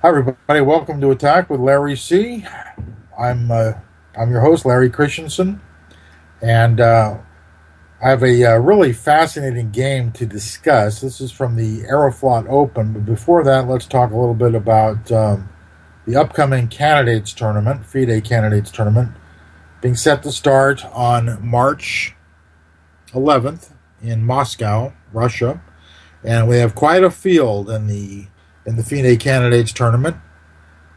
Hi everybody, welcome to Attack with LarryC. I'm your host, Larry Christiansen, and I have a really fascinating game to discuss. This is from the Aeroflot Open, but before that, let's talk a little bit about the upcoming Candidates Tournament, FIDE Candidates Tournament, being set to start on March 11th in Moscow, Russia, and we have quite a field in the FIDE Candidates Tournament.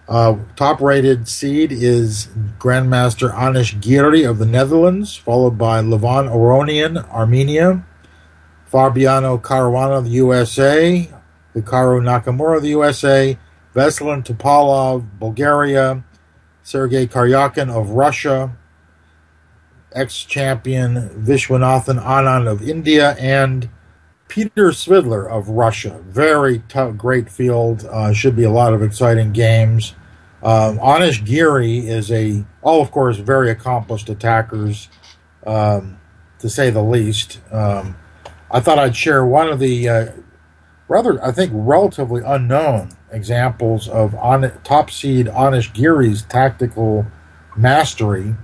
Top-rated seed is Grandmaster Anish Giri of the Netherlands, followed by Levan Oronian, Armenia, Fabiano Caruana of the USA, Hikaru Nakamura of the USA, Veselin Topalov, Bulgaria, Sergei Karyakin of Russia, ex-champion Vishwanathan Anand of India, and Peter Svidler of Russia. Very tough, great field. Should be a lot of exciting games. Anish Giri is all of course, very accomplished attackers, to say the least. I thought I'd share one of the relatively unknown examples of top seed Anish Giri's tactical mastery.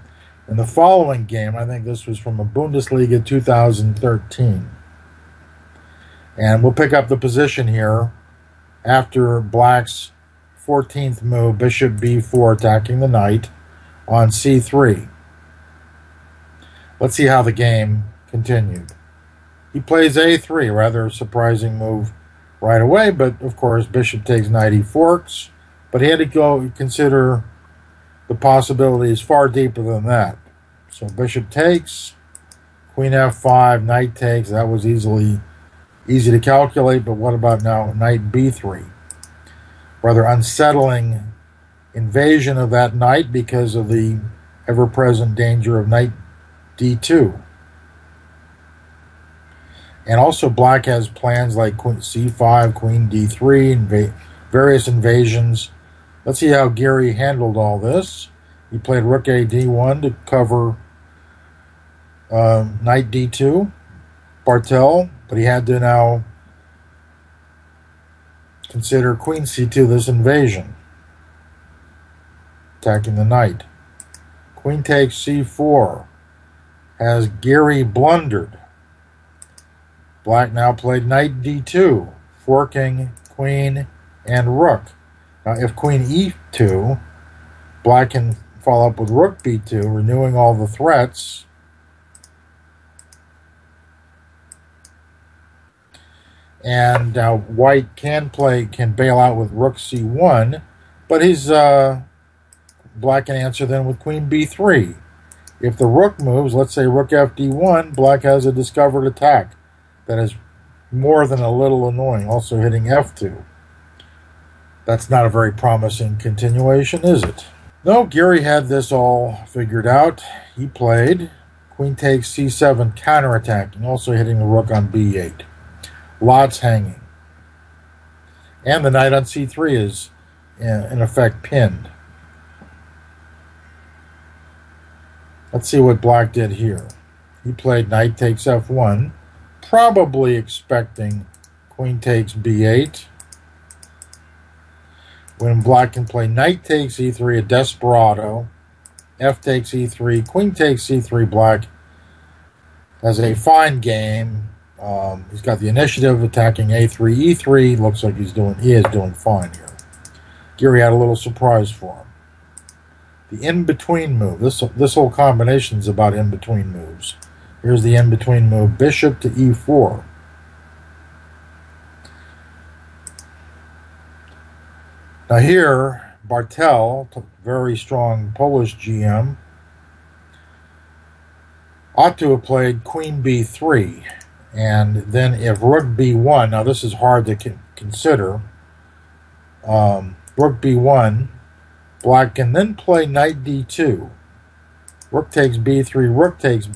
In the following game, I think this was from a Bundesliga 2013. And we'll pick up the position here after Black's 14th move, bishop b4, attacking the knight on c3. Let's see how the game continued. He plays a3, rather surprising move right away, but of course bishop takes knight, he forks. But he had to consider the possibilities far deeper than that. So bishop takes, queen f5, knight takes. That was easy to calculate, but what about now knight b3? Rather unsettling invasion of that knight because of the ever-present danger of knight d2. And also Black has plans like queen c5, queen d3, various invasions. Let's see how Giri handled all this. He played rook a d1 to cover knight d2, Bartel, but he had to now consider queen c2, this invasion, attacking the knight. Queen takes c4. Has Giri blundered? Black now played knight d2, forking queen and rook. Now if queen e2, Black can follow up with rook b2, renewing all the threats. And now White can bail out with rook c1, but Black can answer then with queen b3. If the rook moves, let's say rook fd1, Black has a discovered attack that is more than a little annoying, also hitting f2. That's not a very promising continuation, is it? No, Giri had this all figured out. He played queen takes c7, counterattacking, also hitting the rook on b8. Lots hanging. And the knight on c3 is, in effect, pinned. Let's see what Black did here. He played knight takes f1, probably expecting queen takes b8. When Black can play knight takes e3, a desperado, f takes e3, queen takes c3, Black has a fine game. He's got the initiative, attacking a3, e3. Looks like he is doing fine here. Giri had a little surprise for him. The in-between move. This whole combination is about in-between moves. Here's the in-between move, bishop to e4. Now here, Bartel, very strong Polish GM, ought to have played queen b3. And then if rook b1, now this is hard to consider, rook b1, Black can then play knight d2. Rook takes b3, rook takes b3.